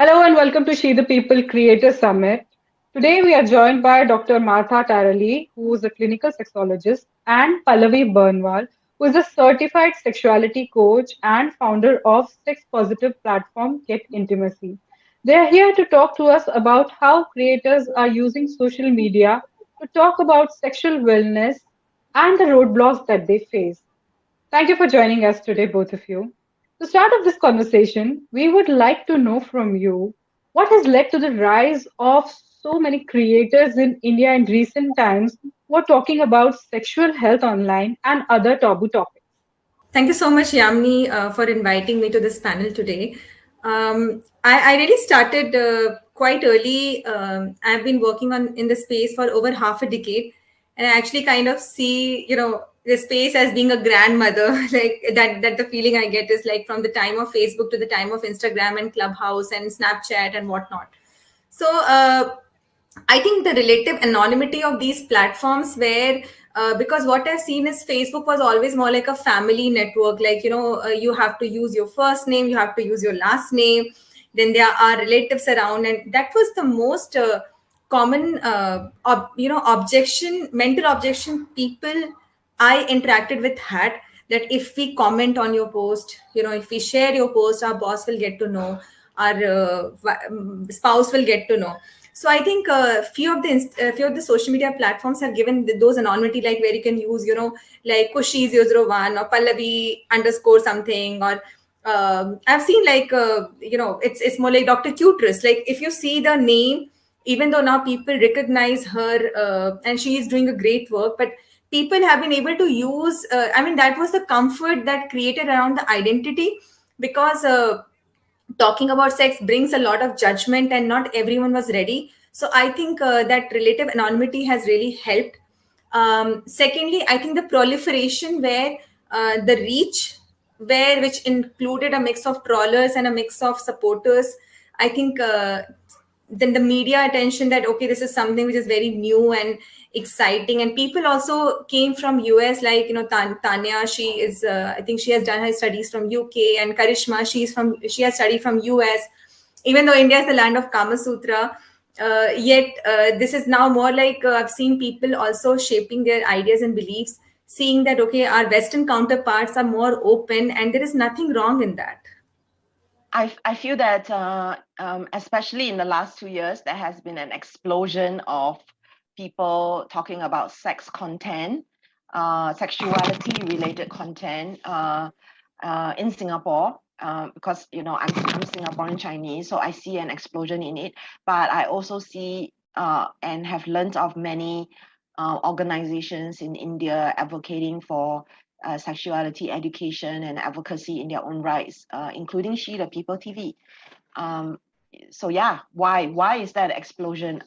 Hello and welcome to She the People Creator Summit. Today we are joined by Dr. Martha Tarali, who is a clinical sexologist, and Pallavi Burnwal, who is a certified sexuality coach and founder of sex positive platform Get Intimacy. They are here to talk to us about how creators are using social media to talk about sexual wellness and the roadblocks that they face. Thank you for joining us today, both of you. To start off this conversation, we would like to know from you what has led to the rise of so many creators in India in recent times who are talking about sexual health online and other taboo topics. Thank you so much, Yamini, for inviting me to this panel today. I really started quite early. I've been working on in the space for over half a decade, and I actually kind of see, the space as being a grandmother. Like that the feeling I get is like from the time of Facebook to the time of Instagram and Clubhouse and Snapchat and whatnot. So I think the relative anonymity of these platforms, where because what I've seen is Facebook was always more like a family network. Like you have to use your first name, you have to use your last name. Then there are relatives around, and that was the most common, mental objection people I interacted with had. That if we comment on your post, if we share your post, our boss will get to know, our spouse will get to know. So I think few of the social media platforms have given those anonymity, like where you can use, like Kushi001 or Pallavi underscore something, or I've seen like it's more like Dr. Cutress. Like if you see the name, even though now people recognize her and she is doing a great work, but people have been able to use. I mean, that was the comfort that created around the identity, because talking about sex brings a lot of judgment and not everyone was ready. So I think that relative anonymity has really helped. Secondly, I think the proliferation, where the reach, where which included a mix of trawlers and a mix of supporters. I think then the media attention that okay, this is something which is very new and exciting, and people also came from US, like Tanya, she is I think she has done her studies from UK, and Karishma, she has studied from US. Even though India is the land of Kama Sutra, yet this is now more like I've seen people also shaping their ideas and beliefs, seeing that okay, our Western counterparts are more open, and there is nothing wrong in that. I feel that especially in the last 2 years, there has been an explosion of people talking about sex content, sexuality related content in Singapore. Because I'm Singaporean Chinese, so I see an explosion in it. But I also see and have learned of many organizations in India advocating for sexuality education and advocacy in their own rights, including SheThePeople TV. So yeah, why is that explosion?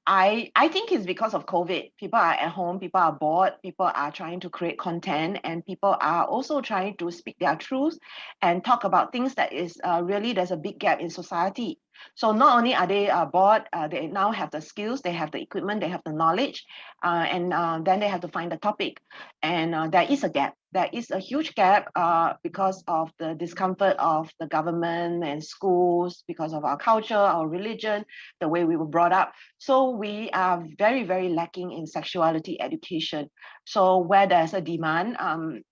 I think it's because of COVID. People are at home, people are bored, people are trying to create content, and people are also trying to speak their truth and talk about things that is really there's a big gap in society. So not only are they bored, they now have the skills, they have the equipment, they have the knowledge, and then they have to find the topic. And there is a gap. There is a huge gap because of the discomfort of the government and schools, because of our culture, our religion, the way we were brought up. So we are very, very lacking in sexuality education. So where there's a demand,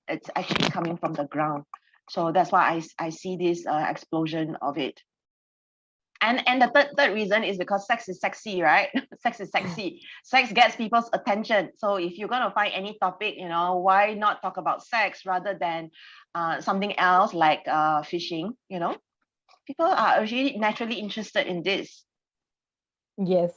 it's actually coming from the ground. So that's why I see this explosion of it. And the third reason is because sex is sexy, right? Sex is sexy. Sex gets people's attention. So if you're going to find any topic, why not talk about sex rather than something else like fishing? People are really naturally interested in this. Yes.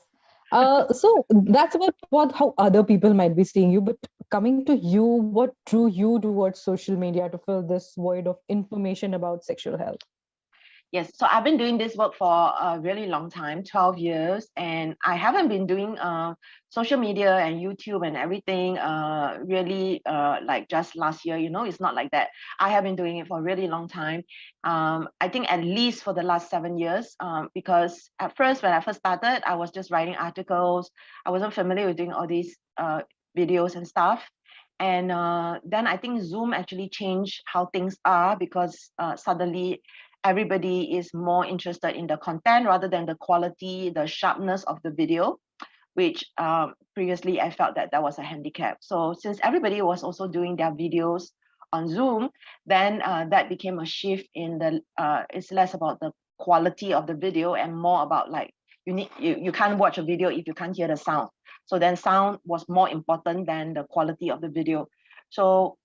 So that's about what how other people might be seeing you. But coming to you, what drew you towards social media to fill this void of information about sexual health? Yes, so I've been doing this work for a really long time, 12 years, and I haven't been doing social media and YouTube and everything really like just last year, it's not like that. I have been doing it for a really long time. I think at least for the last 7 years, because at first, when I first started, I was just writing articles. I wasn't familiar with doing all these videos and stuff. And then I think Zoom actually changed how things are, because suddenly everybody is more interested in the content rather than the quality, the sharpness of the video, which previously I felt that was a handicap. So since everybody was also doing their videos on Zoom, then that became a shift in the, it's less about the quality of the video and more about like, you can't watch a video if you can't hear the sound. So then sound was more important than the quality of the video. So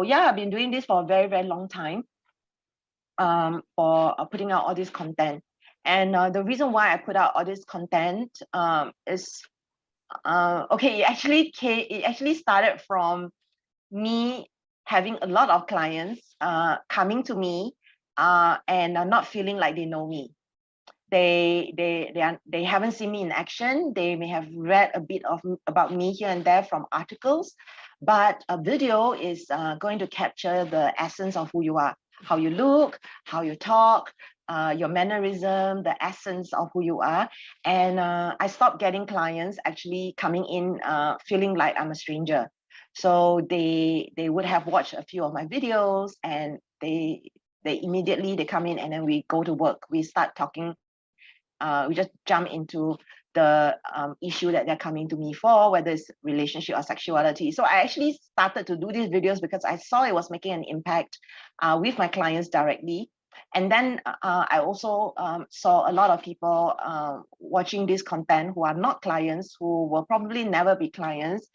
yeah, I've been doing this for a very, very long time, for putting out all this content. And the reason why I put out all this content is, okay, it actually started from me having a lot of clients coming to me and not feeling like they know me. They haven't seen me in action. They may have read a bit about me here and there from articles, but a video is going to capture the essence of who you are, how you look, how you talk, your mannerism, the essence of who you are. And I stopped getting clients actually coming in feeling like I'm a stranger. So they would have watched a few of my videos, and they immediately come in, and then we go to work. We start talking. We just jump into the issue that they're coming to me for, whether it's relationship or sexuality. So I actually started to do these videos because I saw it was making an impact with my clients directly. And then I also saw a lot of people watching this content who are not clients, who will probably never be clients,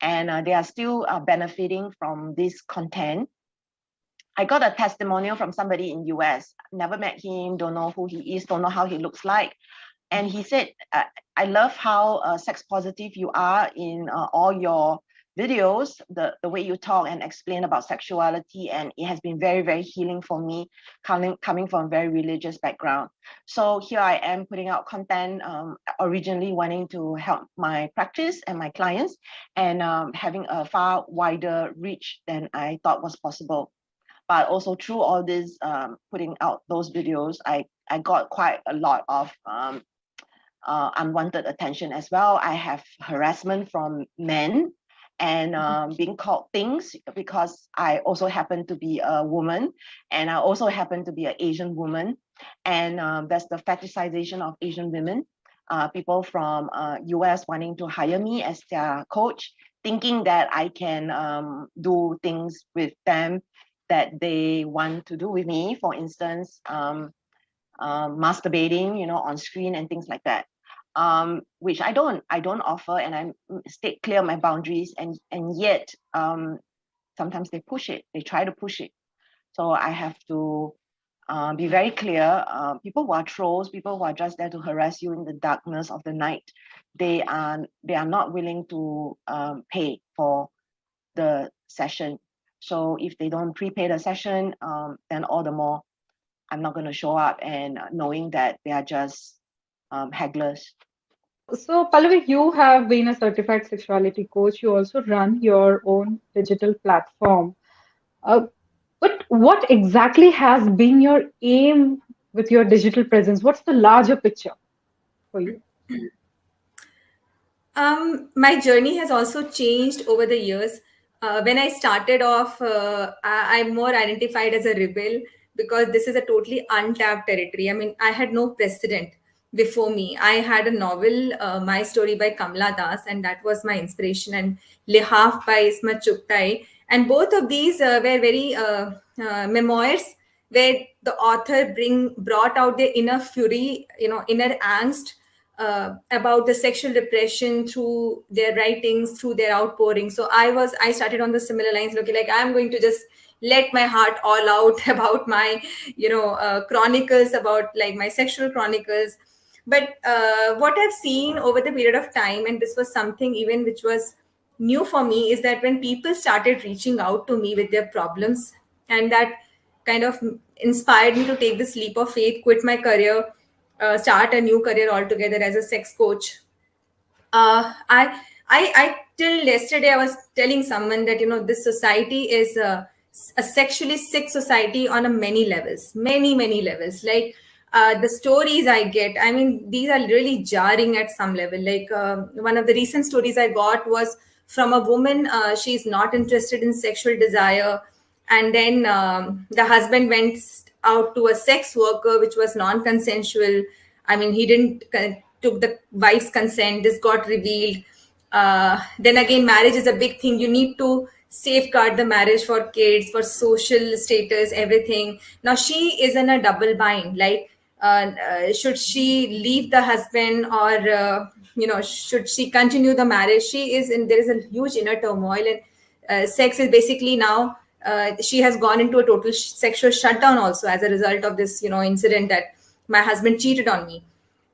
and they are still benefiting from this content. I got a testimonial from somebody in US, never met him, don't know who he is, don't know how he looks like. And he said, I love how sex positive you are in all your videos, the way you talk and explain about sexuality. And it has been very, very healing for me, coming from a very religious background. So here I am putting out content, originally wanting to help my practice and my clients, and having a far wider reach than I thought was possible. But also through all this putting out those videos, I got quite a lot of unwanted attention as well. I have harassment from men and being called things because I also happen to be a woman, and I also happen to be an Asian woman. And there's the fetishization of Asian women. People from US wanting to hire me as their coach, thinking that I can do things with them that they want to do with me, for instance, masturbating, on screen and things like that, which I don't offer, and I stay clear of my boundaries, and yet sometimes they try to push it. So I have to be very clear. People who are trolls, people who are just there to harass you in the darkness of the night, they are not willing to pay for the session. So if they don't prepay the session, then all the more I'm not going to show up, and knowing that they are just hagglers. So, Pallavi, you have been a certified sexuality coach. You also run your own digital platform. But what exactly has been your aim with your digital presence? What's the larger picture for you? My journey has also changed over the years. When I started off, I'm more identified as a rebel because this is a totally untapped territory. I mean, I had no precedent before me. I had a novel, My Story by Kamla Das, and that was my inspiration, and Lihaf by Ismat Chugtai. And both of these were very memoirs where the author brought out their inner fury, inner angst, about the sexual repression through their writings, through their outpouring. So I started on the similar lines, okay, like I'm going to just let my heart all out about my, chronicles, about like my sexual chronicles. But what I've seen over the period of time, and this was something even which was new for me, is that when people started reaching out to me with their problems, and that kind of inspired me to take this leap of faith, quit my career, start a new career altogether as a sex coach. I till yesterday I was telling someone that this society is a sexually sick society on a many levels, many levels. Like the stories I get, I mean, these are really jarring at some level. Like one of the recent stories I got was from a woman. She's not interested in sexual desire, and then the husband went out to a sex worker, which was non-consensual. I mean, he didn't took the wife's consent. This got revealed. Then again, marriage is a big thing. You need to safeguard the marriage for kids, for social status, everything. Now she is in a double bind. Like, should she leave the husband, or should she continue the marriage? She is in, there is a huge inner turmoil, and sex is basically now, she has gone into a total sexual shutdown also as a result of this incident that my husband cheated on me.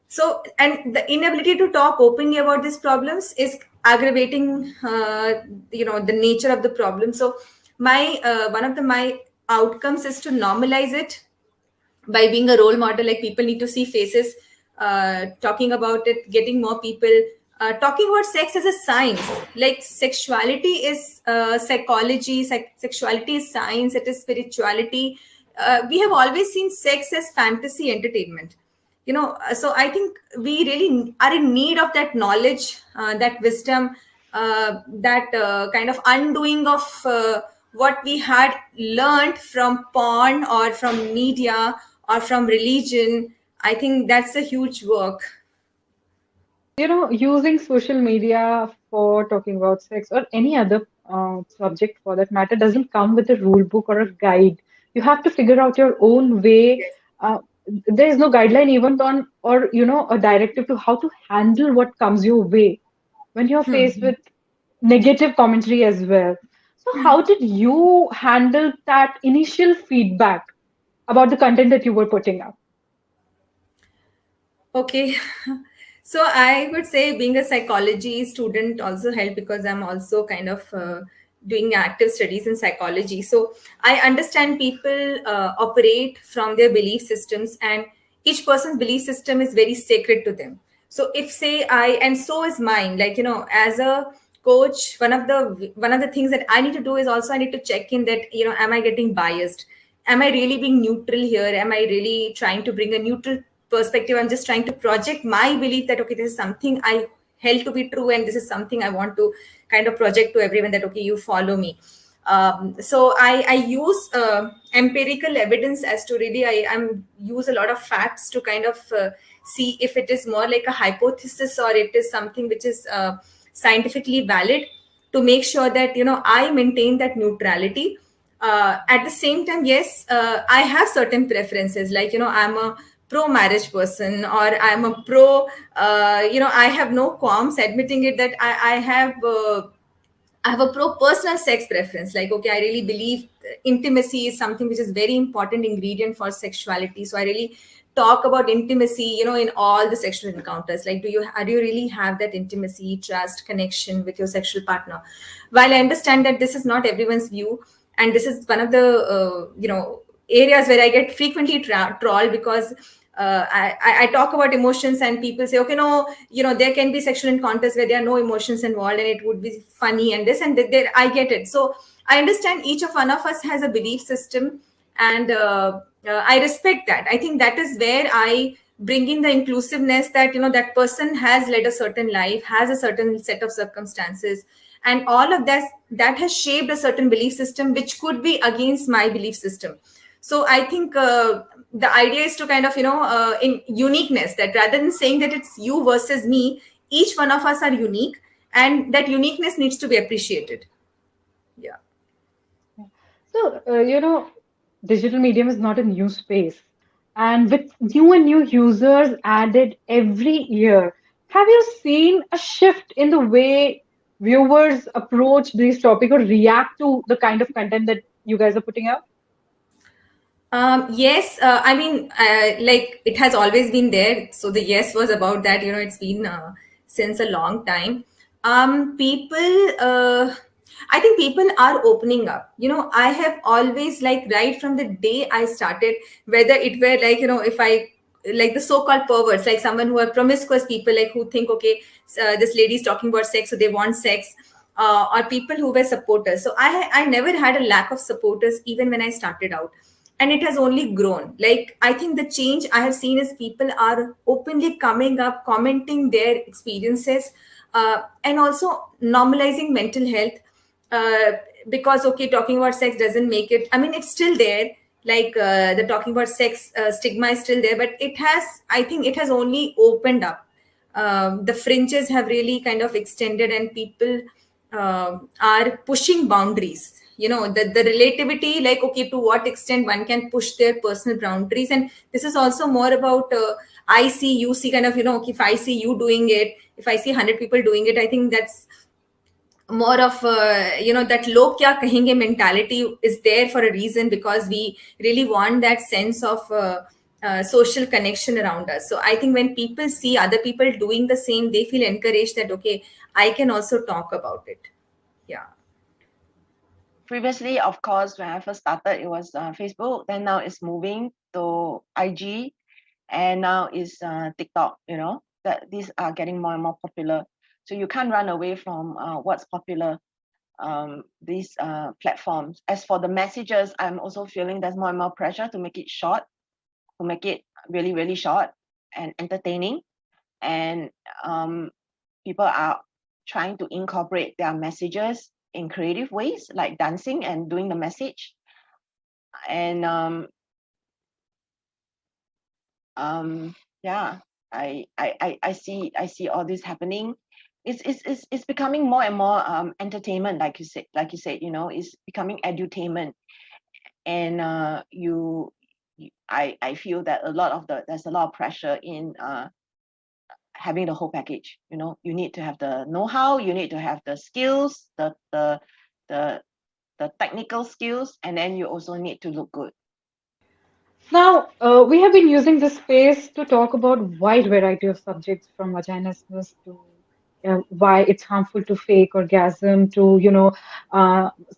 So, and the inability to talk openly about these problems is aggravating the nature of the problem. So my one of my outcomes is to normalize it by being a role model. Like, people need to see faces talking about it, getting more people talking about sex as a science. Like, sexuality is psychology, sexuality is science, it is spirituality. We have always seen sex as fantasy entertainment, so I think we really are in need of that knowledge, that wisdom, that kind of undoing of what we had learned from porn or from media or from religion. I think that's a huge work. Using social media for talking about sex or any other subject for that matter doesn't come with a rule book or a guide. You have to figure out your own way. There is no guideline even on, or a directive to how to handle what comes your way when you're faced with negative commentary as well. So how did you handle that initial feedback about the content that you were putting up? Okay. So I would say being a psychology student also helped, because I'm also kind of doing active studies in psychology. So I understand people operate from their belief systems, and each person's belief system is very sacred to them. So if, say, and so is mine, like, as a coach, one of the things that I need to do is also I need to check in that, am I getting biased? Am I really being neutral here? Am I really trying to bring a neutral perspective? I'm just trying to project my belief that, okay, this is something I held to be true, and this is something I want to kind of project to everyone, that, okay, you follow me. So I use empirical evidence as to really, I use a lot of facts to kind of see if it is more like a hypothesis or it is something which is scientifically valid, to make sure that I maintain that neutrality. At the same time, yes, I have certain preferences. Like, I'm a pro marriage person, or I'm a pro, I have no qualms admitting it that I have a pro personal sex preference. Like, okay, I really believe intimacy is something which is very important ingredient for sexuality. So I really talk about intimacy, in all the sexual encounters. Like, do you really have that intimacy, trust, connection with your sexual partner? While I understand that this is not everyone's view, and this is one of the areas where I get frequently trolled, because I talk about emotions, and people say, okay, no, there can be sexual encounters where there are no emotions involved, and it would be funny, and this and that. I get it. So I understand each of one of us has a belief system, and I respect that. I think that is where I bring in the inclusiveness, that that person has led a certain life, has a certain set of circumstances, and all of that has shaped a certain belief system which could be against my belief system. So I think the idea is to kind of in uniqueness, that rather than saying that it's you versus me, each one of us are unique, and that uniqueness needs to be appreciated. Yeah. So, digital medium is not a new space. And with new and new users added every year, have you seen a shift in the way viewers approach this topic or react to the kind of content that you guys are putting out? Yes, I mean, like, it has always been there. So the yes was about that. It's been since a long time. People, I think people are opening up. I have always, like, right from the day I started, whether it were like, if I, like, the so-called perverts, like someone who are promiscuous people, like, who think, okay, this lady is talking about sex, so they want sex, or people who were supporters. So I never had a lack of supporters, even when I started out. And it has only grown. Like, I think the change I have seen is people are openly coming up, commenting their experiences, and also normalizing mental health. Because, okay, talking about sex doesn't make it, I mean, it's still there. like the talking about sex stigma is still there, but I think it has only opened up. The fringes have really kind of extended, and people are pushing boundaries. The relativity, like, okay, to what extent one can push their personal boundaries. And this is also more about I see, you see, kind of, okay, if I see you doing it, if I see 100 people doing it, I think that's more of that log kya kahenge mentality is there for a reason, because we really want that sense of social connection around us. So I think when people see other people doing the same, they feel encouraged that, okay, I can also talk about it. Yeah. Previously, of course, when I first started, it was Facebook. Then now it's moving to IG, and now it's TikTok. That these are getting more and more popular. So you can't run away from what's popular. These platforms. As for the messages, I'm also feeling there's more and more pressure to make it short, to make it really, really short and entertaining. And people are trying to incorporate their messages in creative ways, like dancing and doing the message. And yeah, I see all this happening. It's becoming more and more entertainment, like you said, it's becoming edutainment. And I feel that there's a lot of pressure in having the whole package. You need to have the know-how, you need to have the skills, the technical skills, and then you also need to look good. Now, we have been using this space to talk about wide variety of subjects, from vaginismus to why it's harmful to fake orgasm, to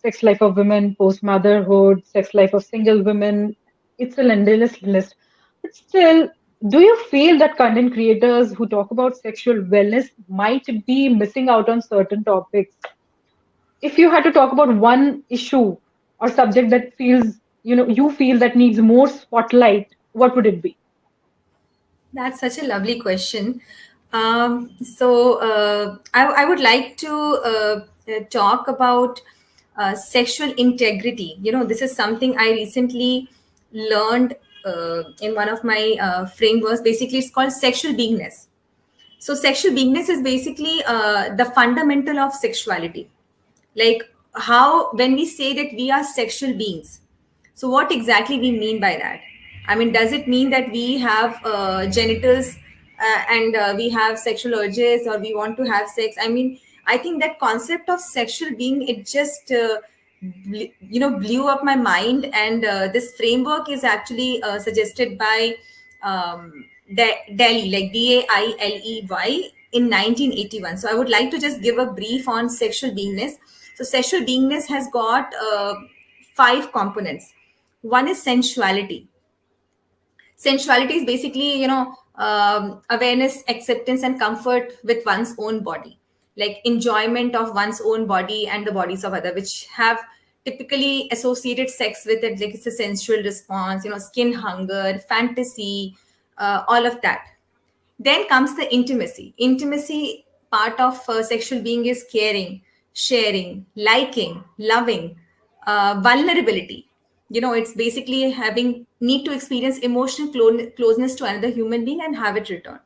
sex life of women post motherhood, sex life of single women. It's an endless list. But still, do you feel that content creators who talk about sexual wellness might be missing out on certain topics? If you had to talk about one issue or subject that feels, you feel that needs more spotlight, what would it be? That's such a lovely question. I would like to talk about sexual integrity. This is something I recently learned in one of my frameworks. Basically, it's called sexual beingness. So, sexual beingness is basically the fundamental of sexuality. Like, how, when we say that we are sexual beings, so what exactly we mean by that? I mean, does it mean that we have genitals and we have sexual urges, or we want to have sex? I mean, I think that concept of sexual being, it just blew up my mind. And this framework is actually suggested by Delhi, like Dailey, in 1981. So I would like to just give a brief on sexual beingness. So sexual beingness has got 5 components. One is sensuality. Sensuality is basically, awareness, acceptance, and comfort with one's own body, like enjoyment of one's own body and the bodies of other, which have typically associated sex with it. Like, it's a sensual response, skin hunger, fantasy, all of that. Then comes the intimacy. Intimacy part of sexual being is caring, sharing, liking, loving, vulnerability. It's basically having need to experience emotional closeness to another human being and have it return.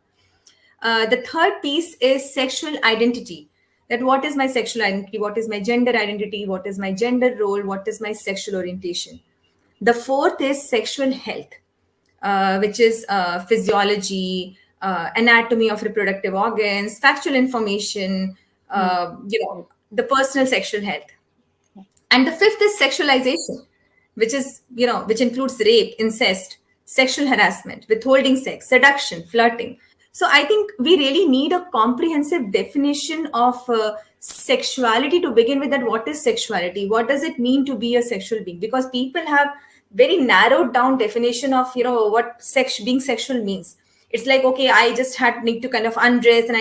The third piece is sexual identity. That what is my sexual identity? What is my gender identity? What is my gender role? What is my sexual orientation? The fourth is sexual health, which is physiology, anatomy of reproductive organs, factual information, the personal sexual health. And the fifth is sexualization, which includes rape, incest, sexual harassment, withholding sex, seduction, flirting. So I think we really need a comprehensive definition of sexuality to begin with. That what is sexuality? What does it mean to be a sexual being? Because people have very narrowed down definition of what being sexual means. It's like, okay, I just need to kind of undress, and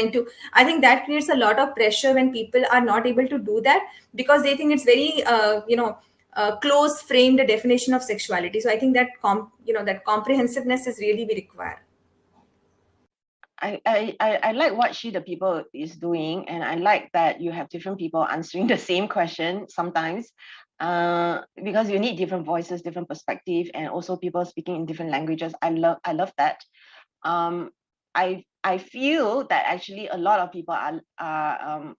I think that creates a lot of pressure when people are not able to do that, because they think it's very close framed definition of sexuality. So I think that that comprehensiveness is really we require. I like what SheThePeople is doing, and I like that you have different people answering the same question sometimes, because you need different voices, different perspective, and also people speaking in different languages. I love that. I feel that actually a lot of people are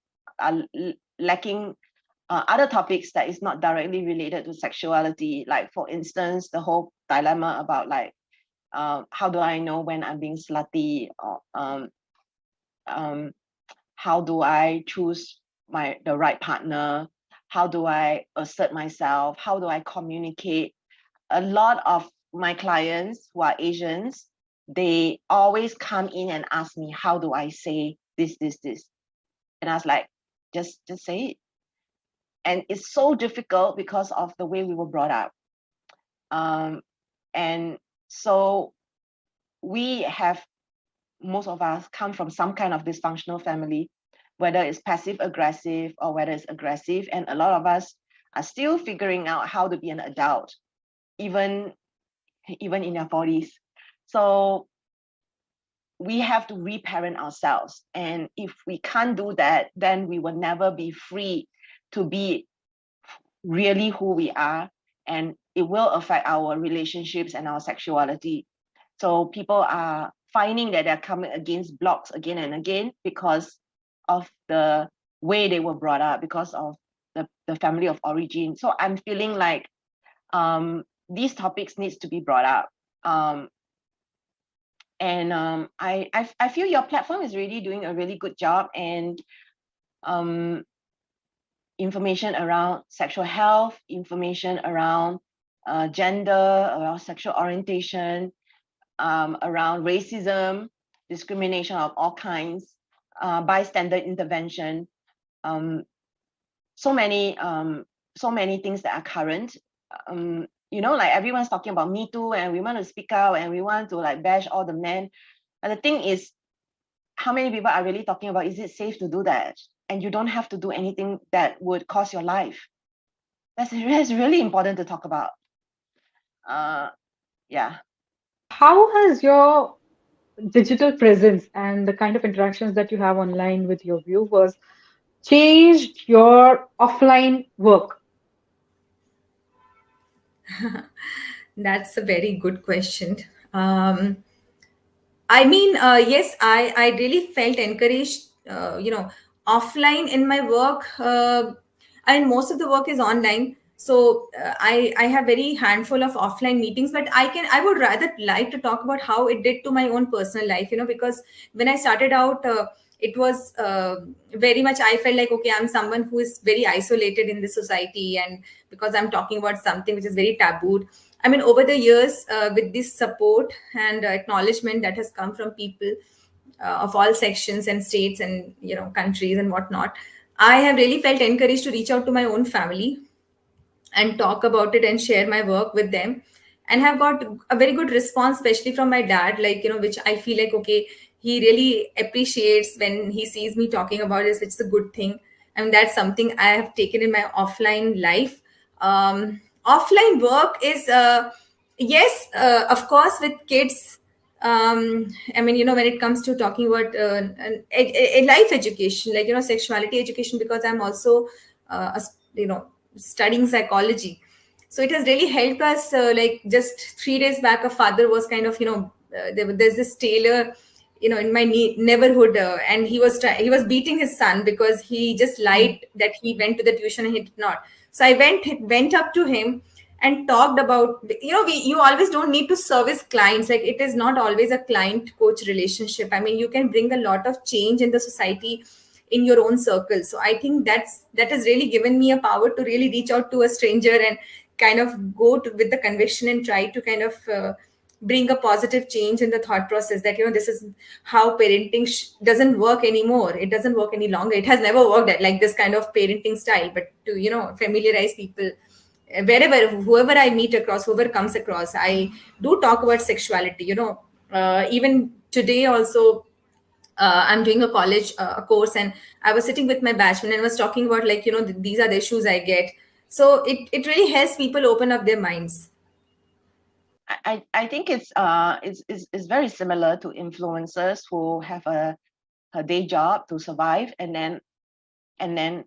lacking other topics that is not directly related to sexuality. Like for instance, the whole dilemma about like, how do I know when I'm being slutty, or how do I choose the right partner? How do I assert myself? How do I communicate? A lot of my clients who are Asians, they always come in and ask me, how do I say this? And I was like, just say it. And it's so difficult because of the way we were brought up. And so we have, most of us come from some kind of dysfunctional family, whether it's passive aggressive or whether it's aggressive. And a lot of us are still figuring out how to be an adult, even in their 40s. So we have to reparent ourselves. And if we can't do that, then we will never be free to be really who we are. And it will affect our relationships and our sexuality. So people are finding that they're coming against blocks again and again because of the way they were brought up, because of the family of origin. So I'm feeling like these topics needs to be brought up. I feel your platform is really doing a really good job, and information around sexual health, information around gender, around sexual orientation, around racism, discrimination of all kinds, bystander intervention, so many things that are current. Like everyone's talking about Me Too, and we want to speak out, and we want to like bash all the men. But the thing is, how many people are really talking about, is it safe to do that? And you don't have to do anything that would cost your life. That's really important to talk about. Yeah. How has your digital presence and the kind of interactions that you have online with your viewers changed your offline work? That's a very good question. I mean, yes, I really felt encouraged, offline in my work. And most of the work is online. So I have very handful of offline meetings, but I would rather like to talk about how it did to my own personal life, because when I started out, it was very much, I felt like, okay, I'm someone who is very isolated in the society. And because I'm talking about something which is very tabooed, I mean, over the years, with this support and acknowledgement that has come from people of all sections and states and countries and whatnot, I have really felt encouraged to reach out to my own family and talk about it and share my work with them, and have got a very good response, especially from my dad, like, which I feel like, okay, he really appreciates when he sees me talking about this, which is a good thing. I mean, that's something I have taken in my offline life. Offline work is, yes, of course, with kids. I mean, when it comes to talking about a life education, like, sexuality education, because I'm also studying psychology. So it has really helped us. Like just 3 days back, a father was kind of, there's this tailor, in my neighborhood, and he was beating his son because he just lied that he went to the tuition and he did not. So I went up to him and talked about, you always don't need to service clients. Like, it is not always a client coach relationship. I mean, you can bring a lot of change in the society in your own circle. So I think that has really given me a power to really reach out to a stranger and kind of go with the conviction and try to kind of bring a positive change in the thought process that, this is how parenting doesn't work anymore. It doesn't work any longer. It has never worked at like this kind of parenting style. But to familiarize people, wherever, whoever I meet across, whoever comes across, I do talk about sexuality. Even today also, I'm doing a college a course, and I was sitting with my batchman and was talking about, like, these are the issues I get. So it really helps people open up their minds. I think it's very similar to influencers who have a day job to survive, and then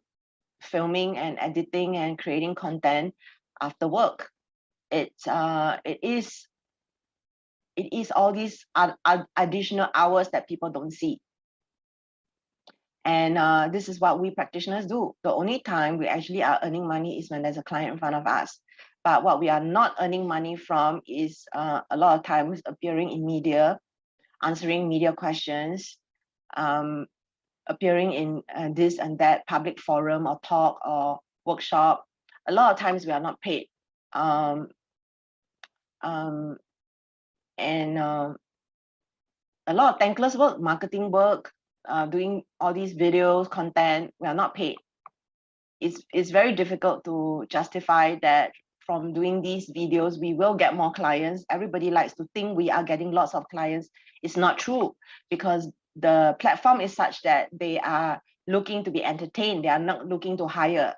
filming and editing and creating content after work. It is all these additional hours that people don't see. And this is what we practitioners do. The only time we actually are earning money is when there's a client in front of us. But what we are not earning money from is a lot of times appearing in media, answering media questions, appearing in this and that public forum or talk or workshop. A lot of times we are not paid. And a lot of thankless work, marketing work, doing all these videos, content, we are not paid. It's very difficult to justify that from doing these videos, we will get more clients. Everybody likes to think we are getting lots of clients. It's not true, because the platform is such that they are looking to be entertained. They are not looking to hire.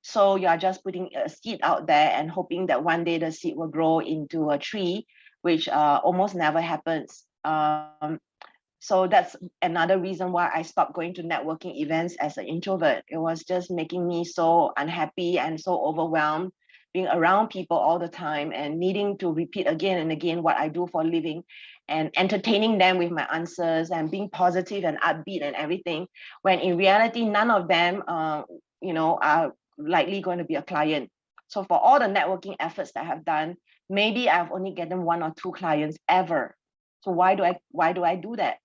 So you are just putting a seed out there and hoping that one day the seed will grow into a tree, which almost never happens. So that's another reason why I stopped going to networking events as an introvert. It was just making me so unhappy and so overwhelmed, being around people all the time and needing to repeat again and again what I do for a living, and entertaining them with my answers and being positive and upbeat and everything, when in reality, none of them, are likely going to be a client. So for all the networking efforts that I have done, maybe I've only gotten 1 or 2 clients ever. So why do I do that?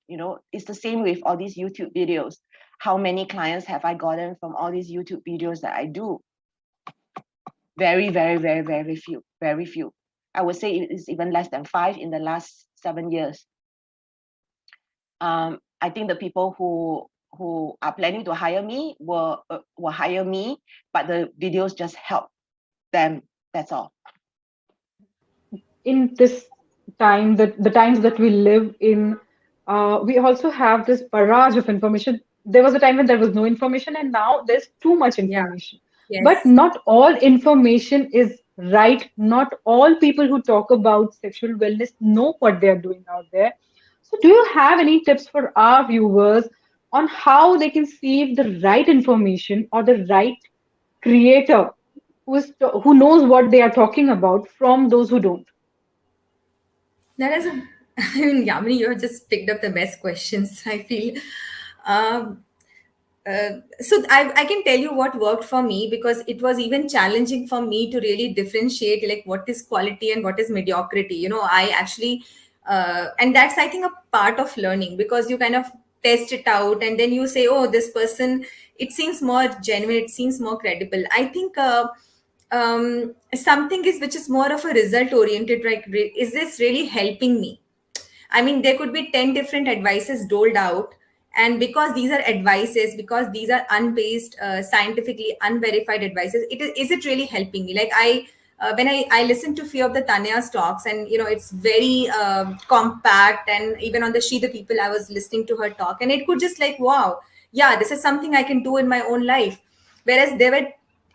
It's the same with all these YouTube videos. How many clients have I gotten from all these YouTube videos that I do? Very, very, very, very few. Very few. I would say it's even less than 5 in the last 7 years. I think the people who are planning to hire me will hire me, but the videos just help them. That's all. In this time, that the times that we live in, we also have this barrage of information. There was a time when there was no information, and now there's too much Yeah. information. But Yes. not all information is right. Not all people who talk about sexual wellness know what they are doing out there. So, do you have any tips for our viewers on how they can see the right information or the right creator who knows what they are talking about from those who don't? That is a, I mean, Yamini, you have just picked up the best questions, I feel. Um, so I can tell you what worked for me, because it was even challenging for me to really differentiate like what is quality and what is mediocrity. I actually, and that's, I think, a part of learning, because you kind of test it out and then you say, oh, this person, it seems more genuine, it seems more credible. I think something is which is more of a result oriented, like is this really helping me? I mean, there could be 10 different advices doled out. And because these are advices, because these are unbased, scientifically unverified advices, is it really helping me? Like when I listen to few of the Tanya's talks, and it's very compact, and even on the She the People, I was listening to her talk, and it could just like, wow, yeah, this is something I can do in my own life. Whereas there were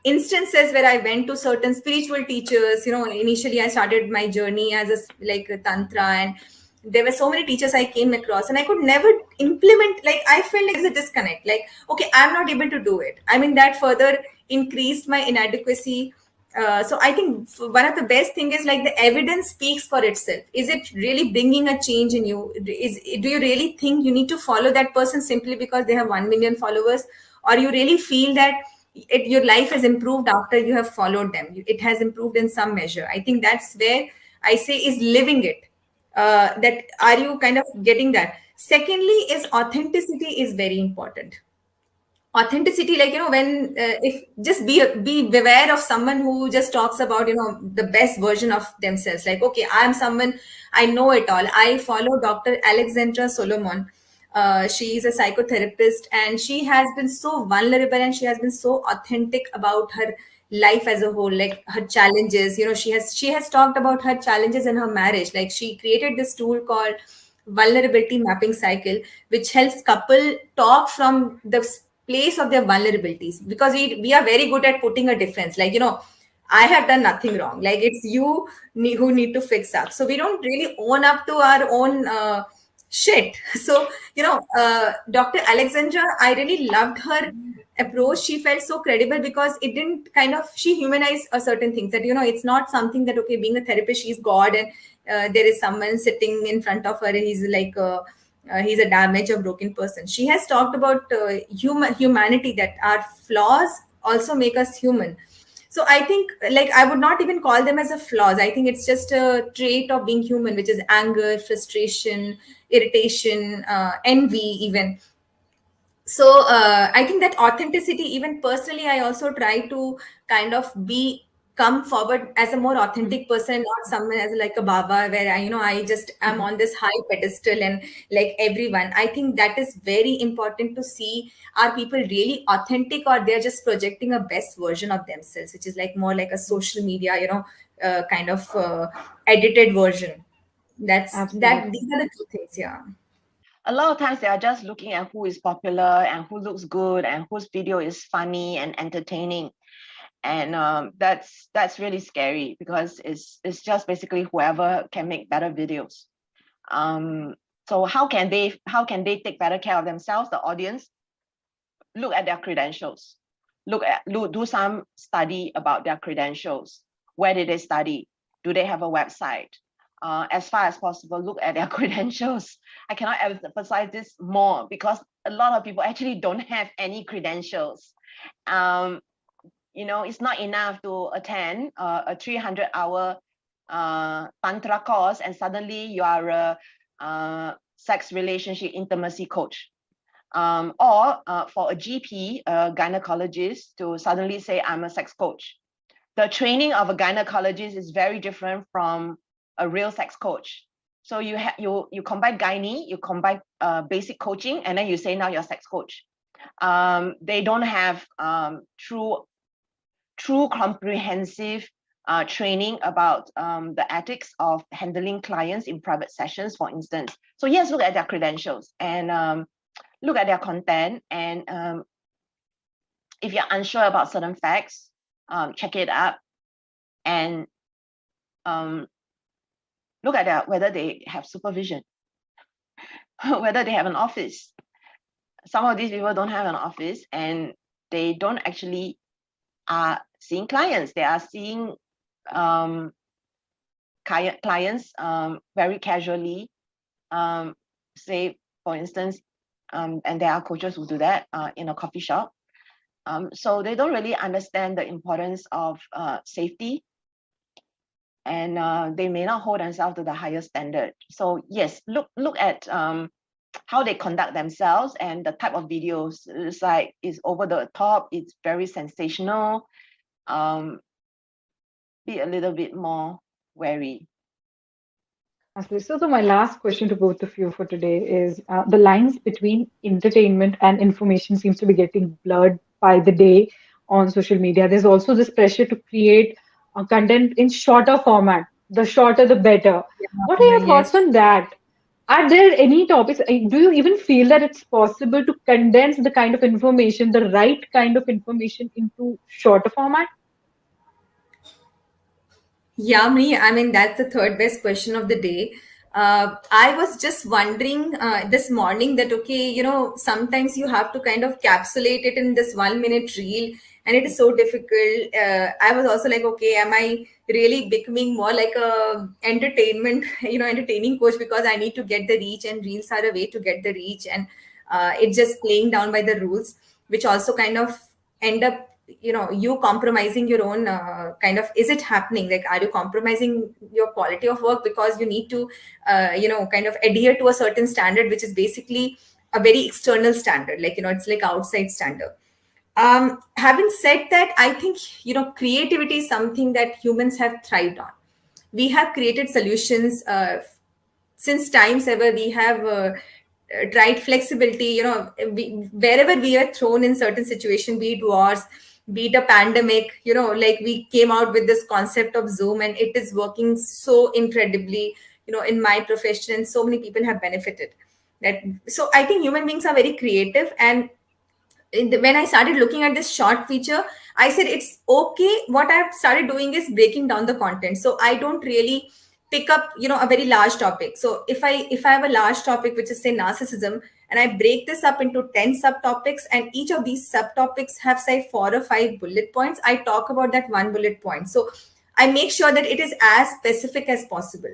instances where I went to certain spiritual teachers. Initially I started my journey as a tantra, and there were so many teachers I came across, and I could never implement. Like, I felt like there's a disconnect. Like, okay, I'm not able to do it. I mean, that further increased my inadequacy. So I think one of the best thing is like the evidence speaks for itself. Is it really bringing a change in you? Do you really think you need to follow that person simply because they have 1 million followers, or you really feel that your life has improved after you have followed them? It has improved in some measure. I think that's where I say is living it. That are you kind of getting that? Secondly, is authenticity is very important. Authenticity, like, when if just be aware of someone who just talks about the best version of themselves. Like, okay, I'm someone, I know it all. I follow Dr. Alexandra Solomon. She is a psychotherapist, and she has been so vulnerable, and she has been so authentic about her life as a whole, like her challenges. She has talked about her challenges in her marriage. Like, she created this tool called vulnerability mapping cycle, which helps couple talk from the place of their vulnerabilities, because we are very good at putting a difference. Like, I have done nothing wrong. Like, it's you who need to fix up. So we don't really own up to our own shit. So, Dr. Alexandra, I really loved her approach. She felt so credible because it didn't she humanized a certain things that, it's not something that, okay, being a therapist, she's God, and there is someone sitting in front of her, he's like he's a damaged or broken person. She has talked about humanity, that our flaws also make us human. So I think, like, I would not even call them as a flaws. I think it's just a trait of being human, which is anger, frustration, irritation, envy even. So I think that authenticity, even personally, I also try to kind of be come forward as a more authentic person, not someone as like a baba, where I just am on this high pedestal and like everyone. I think that is very important to see, are people really authentic, or they're just projecting a best version of themselves, which is like more like a social media, kind of edited version. Absolutely. These are the two things. Yeah. A lot of times they are just looking at who is popular and who looks good and whose video is funny and entertaining, and that's really scary, because it's just basically whoever can make better videos. So how can they take better care of themselves? The audience, look at their credentials, do some study about their credentials. Where did they study? Do they have a website? As far as possible, look at their credentials. I cannot emphasize this more, because a lot of people actually don't have any credentials. It's not enough to attend a 300-hour tantra course and suddenly you are a sex relationship intimacy coach. Or for a GP, a gynecologist, to suddenly say, I'm a sex coach. The training of a gynecologist is very different from a real sex coach. So you combine gynae, you combine basic coaching, and then you say now you're a sex coach. They don't have true comprehensive training about the ethics of handling clients in private sessions, for instance. So yes, look at their credentials and look at their content. And if you're unsure about certain facts, check it up and look at whether they have supervision, whether they have an office. Some of these people don't have an office and they don't actually are seeing clients. They are seeing clients very casually. Say, for instance, and there are coaches who do that in a coffee shop. So they don't really understand the importance of safety, and they may not hold themselves to the higher standard. So yes, look at how they conduct themselves and the type of videos. It's like it's over the top, it's very sensational. Be a little bit more wary. Absolutely. So my last question to both of you for today is the lines between entertainment and information seems to be getting blurred by the day on social media. There's also this pressure to create content in shorter format. The shorter, the better. What are your thoughts Yes. on that? Are there any topics? Do you even feel that it's possible to condense the kind of information, the right kind of information, into shorter format? Yummy. I mean, that's the third best question of the day. I was just wondering this morning that, okay, sometimes you have to kind of capsulate it in this 1 minute reel, and it is so difficult. I was also like, okay, am I really becoming more like a entertainment, entertaining coach, because I need to get the reach, and reels are a way to get the reach, and it's just playing down by the rules, which also kind of end up you compromising your own is it happening, like, are you compromising your quality of work because you need to kind of adhere to a certain standard, which is basically a very external standard, like, it's like outside standard. Having said that, I think creativity is something that humans have thrived on. We have created solutions since times ever. We have tried flexibility, wherever we are thrown in certain situation, be it wars, be it a pandemic, like, we came out with this concept of Zoom, and it is working so incredibly, in my profession, and so many people have benefited that. So I think human beings are very creative, and when I started looking at this short feature, I said it's okay. What I've started doing is breaking down the content. So I don't really pick up, a very large topic. So if I have a large topic, which is say narcissism, and I break this up into 10 subtopics, and each of these subtopics have say 4 or 5 bullet points, I talk about that one bullet point. So I make sure that it is as specific as possible.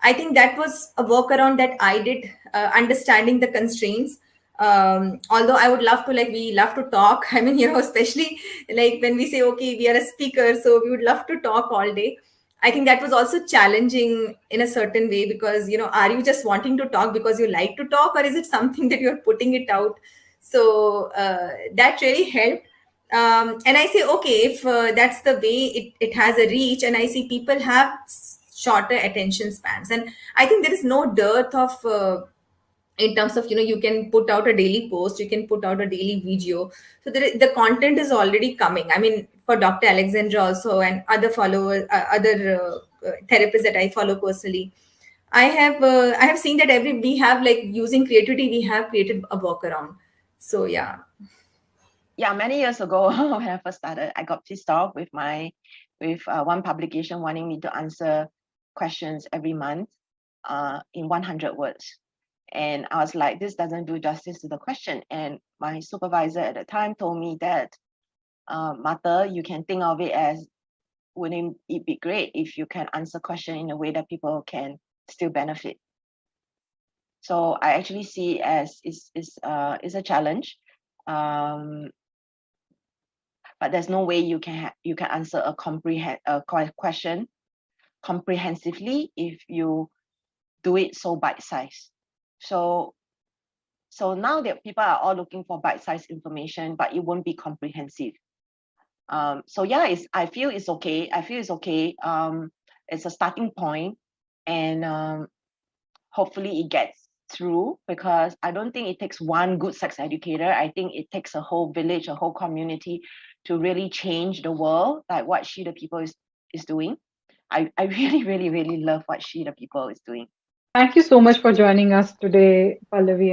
I think that was a workaround that I did, understanding the constraints. Although I would love to, like, we love to talk. I mean, especially like when we say, okay, we are a speaker, so we would love to talk all day. I think that was also challenging in a certain way because, are you just wanting to talk because you like to talk, or is it something that you're putting it out? So that really helped. And I say, okay, if that's the way it has a reach, and I see people have shorter attention spans, and I think there is no dearth of in terms of, you can put out a daily post, you can put out a daily video. So the content is already coming. I mean, for Dr. Alexandra also, and other followers, other therapists that I follow personally, I have seen that we have, like, using creativity, we have created a workaround. So yeah. Yeah, many years ago when I first started, I got pissed off with one publication wanting me to answer questions every month in 100 words. And I was like, this doesn't do justice to the question. And my supervisor at the time told me that, Martha, you can think of it as, wouldn't it be great if you can answer question in a way that people can still benefit? So I actually see it as is a challenge. But there's no way you can answer a question comprehensively if you do it so bite-sized. So now that people are all looking for bite-sized information, but it won't be comprehensive. So yeah, I feel it's okay. It's a starting point, and hopefully it gets through, because I don't think it takes one good sex educator. I think it takes a whole village, a whole community to really change the world, like what SheThePeople is doing. I really, really, really love what SheThePeople is doing. Thank you so much for joining us today, Pallavi